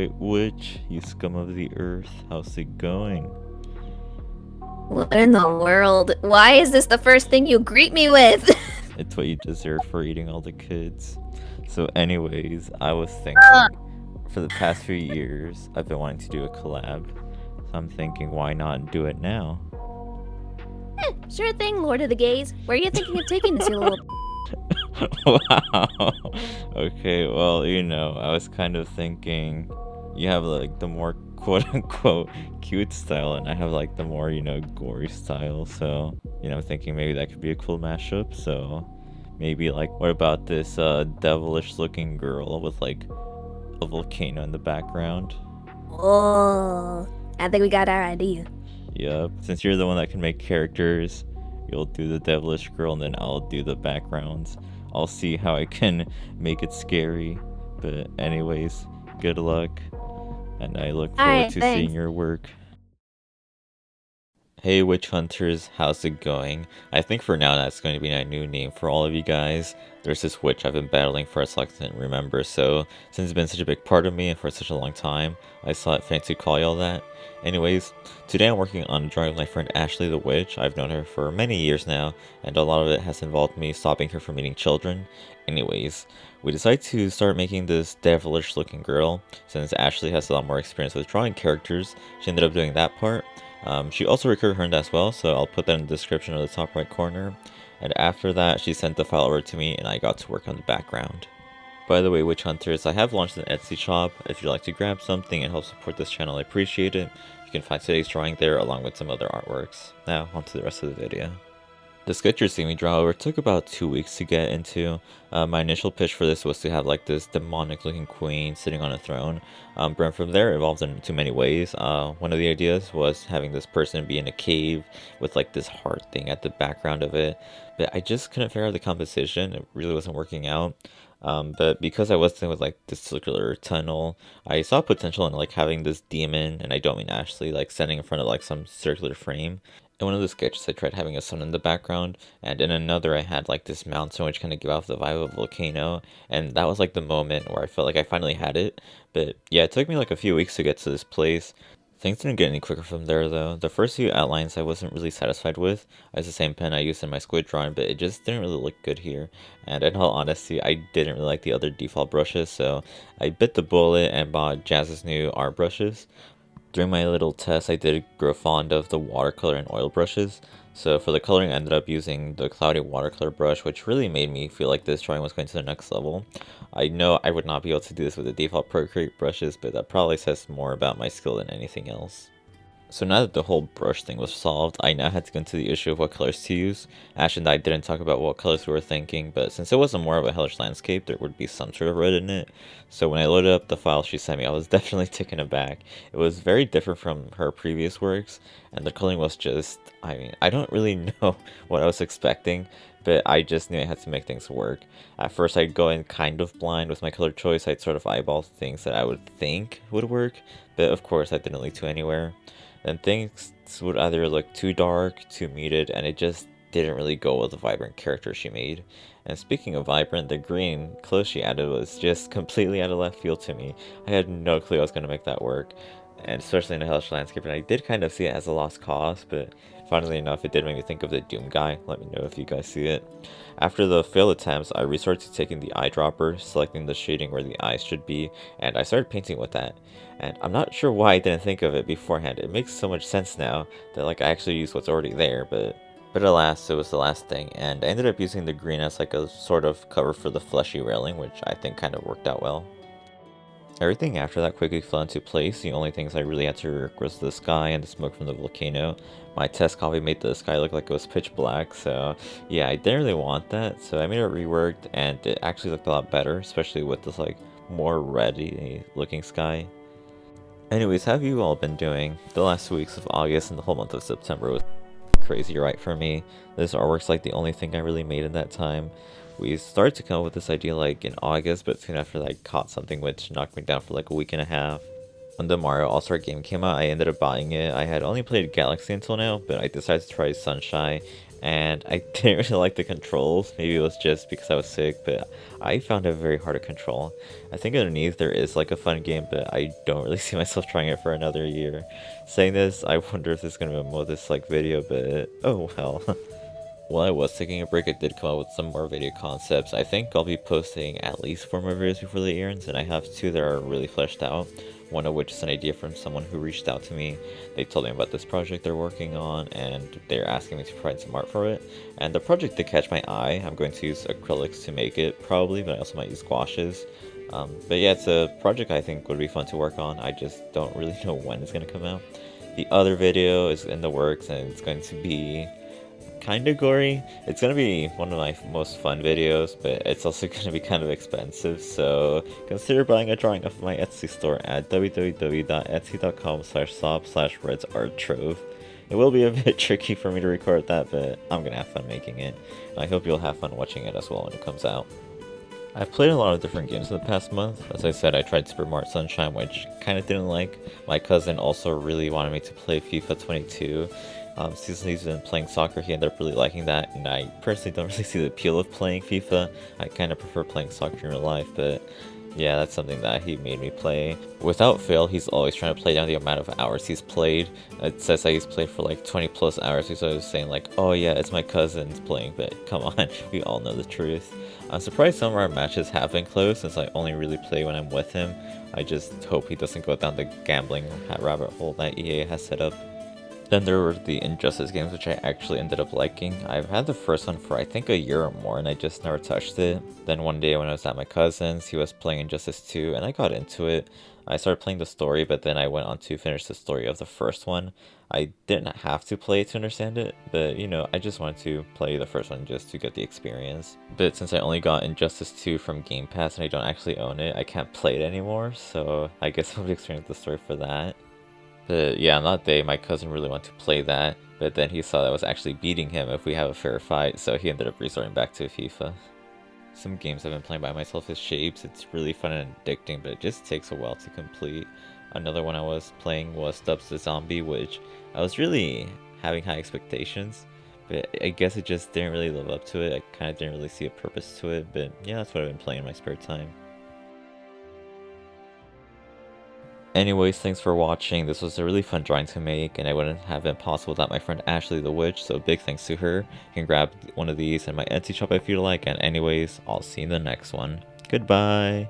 Alright, witch, you scum of the earth, how's it going? What in the world? Why is this the first thing you greet me with? It's what you deserve for eating all the kids. So, anyways, I was Uh, thinking, for the past few years, I've been wanting to do a collab. So I'm thinking, why not do it now? sure thing, Lord of the Gays. Where are you thinking of taking this, you little... Wow. Okay, well, I was kind of thinking you have like the more quote unquote cute style, and I have like the more, gory style. So, I'm thinking maybe that could be a cool mashup. So, maybe like, what about this devilish looking girl with like a volcano in the background? Oh, I think we got our idea. Yep. Since you're the one that can make characters, you'll do the devilish girl and then I'll do the backgrounds. I'll see how I can make it scary. But anyways, good luck. And I look forward Alright, to seeing thanks. your work. Hey Witch Hunters, how's it going? I think for now that's going to be my new name for all of you guys. There's this witch I've been battling for as long as I can remember, so since it's been such a big part of me and for such a long time, I saw it fit to call y'all that. Anyways, today I'm working on a drawing with my friend Ashley the Witch. I've known her for many years now, and a lot of it has involved me stopping her from eating children. Anyways, we decided to start making this devilish looking girl. Since Ashley has a lot more experience with drawing characters, she ended up doing that part. She also recorded her as well, so I'll put that in the description of the top right corner. And after that, she sent the file over to me and I got to work on the background. By the way, Witch Hunters, I have launched an Etsy shop. If you'd like to grab something and help support this channel, I appreciate it. You can find today's drawing there along with some other artworks. Now, on to the rest of the video. The sketch you're seeing me draw over took about 2 weeks to get into. My initial pitch for this was to have like this demonic looking queen sitting on a throne. But from there it evolved in too many ways. One of the ideas was having this person be in a cave with like this heart thing at the background of it. But I just couldn't figure out the composition. It really wasn't working out. But because I was thinking with like this circular tunnel, I saw potential in like having this demon, and I don't mean Ashley, like standing in front of like some circular frame. In one of the sketches, I tried having a sun in the background, and in another, I had like this mountain which kind of gave off the vibe of a volcano, and that was like the moment where I felt like I finally had it. But yeah, it took me like a few weeks to get to this place. Things didn't get any quicker from there though. The first few outlines I wasn't really satisfied with. I used the same pen I used in my squid drawing, but it just didn't really look good here. And in all honesty, I didn't really like the other default brushes, so I bit the bullet and bought Jazz's new art brushes. During my little test, I did grow fond of the watercolor and oil brushes. So for the coloring, I ended up using the cloudy watercolor brush, which really made me feel like this drawing was going to the next level. I know I would not be able to do this with the default Procreate brushes, but that probably says more about my skill than anything else. So now that the whole brush thing was solved, I now had to go into the issue of what colors to use. Ash and I didn't talk about what colors we were thinking, but since it wasn't more of a hellish landscape, there would be some sort of red in it. So when I loaded up the file she sent me, I was definitely taken aback. It was very different from her previous works, and the coloring was just, I don't really know what I was expecting, but I just knew I had to make things work. At first I'd go in kind of blind with my color choice. I'd sort of eyeball things that I would think would work, but of course that didn't lead to anywhere. Then things would either look too dark, too muted, and it just didn't really go with the vibrant character she made. And speaking of vibrant, the green clothes she added was just completely out of left field to me. I had no clue I was going to make that work, and especially in a hellish landscape, and I did kind of see it as a lost cause, but funnily enough, it did make me think of the Doom guy. Let me know if you guys see it. After the failed attempts, I resorted to taking the eyedropper, selecting the shading where the eyes should be, and I started painting with that. And I'm not sure why I didn't think of it beforehand. It makes so much sense now that like I actually use what's already there, but alas, it was the last thing, and I ended up using the green as like a sort of cover for the fleshy railing, which I think kind of worked out well. Everything after that quickly fell into place. The only things I really had to work was the sky and the smoke from the volcano. My test copy made the sky look like it was pitch black, so yeah, I didn't really want that, so I made it reworked, and it actually looked a lot better, especially with this like more reddy looking sky. Anyways, how have you all been doing? The last 2 weeks of August and the whole month of September was crazy, right, for me. This artwork's like the only thing I really made in that time. We started to come up with this idea like in August, but soon after that I caught something which knocked me down for like a week and a half. When the Mario All-Star game came out, I ended up buying it. I had only played Galaxy until now, but I decided to try Sunshine, and I didn't really like the controls. Maybe it was just because I was sick, but I found it very hard to control. I think underneath there is like a fun game, but I don't really see myself trying it for another year. Saying this, I wonder if this is gonna be a more this like video, but oh well. While I was taking a break, I did come up with some more video concepts. I think I'll be posting at least 4 more videos before the year ends, and I have 2 that are really fleshed out. One of which is an idea from someone who reached out to me. They told me about this project they're working on, and they're asking me to provide some art for it. And the project did catch my eye. I'm going to use acrylics to make it, probably, but I also might use gouaches. But yeah, it's a project I think would be fun to work on. I just don't really know when it's going to come out. The other video is in the works, and it's going to be kind of gory. It's gonna be one of my most fun videos, but it's also gonna be kind of expensive, so consider buying a drawing off my Etsy store at www.etsy.com/shop/redsarttrove. It will be a bit tricky for me to record that, but I'm gonna have fun making it. And I hope you'll have fun watching it as well when it comes out. I've played a lot of different games in the past month. As I said, I tried Super Mario Sunshine, which kind of didn't like. My cousin also really wanted me to play FIFA 22. Since he's been playing soccer, he ended up really liking that, and I personally don't really see the appeal of playing FIFA. I kind of prefer playing soccer in real life, but yeah, that's something that he made me play. Without fail, he's always trying to play down the amount of hours he's played. It says that he's played for like 20 plus hours. He's always saying like, oh yeah, it's my cousin's playing, but come on, we all know the truth. I'm surprised some of our matches have been close since I only really play when I'm with him. I just hope he doesn't go down the gambling rabbit hole that EA has set up. Then there were the Injustice games, which I actually ended up liking. I've had the first one for I think a year or more, and I just never touched it. Then one day when I was at my cousin's, he was playing Injustice 2, and I got into it. I started playing the story, but then I went on to finish the story of the first one. I didn't have to play it to understand it, but you know, I just wanted to play the first one just to get the experience. But since I only got Injustice 2 from Game Pass and I don't actually own it, I can't play it anymore, so I guess I'll be experiencing the story for that. But yeah, on that day, my cousin really wanted to play that, but then he saw that I was actually beating him if we have a fair fight, so he ended up resorting back to FIFA. Some games I've been playing by myself is Shapes. It's really fun and addicting, but it just takes a while to complete. Another one I was playing was Stubbs the Zombie, which I was really having high expectations, but I guess it just didn't really live up to it. I kind of didn't really see a purpose to it, but yeah, that's what I've been playing in my spare time. Anyways, thanks for watching. This was a really fun drawing to make, and I wouldn't have been possible without my friend Ashley the Witch, so big thanks to her. You can grab one of these in my Etsy shop if you like, and anyways, I'll see you in the next one. Goodbye!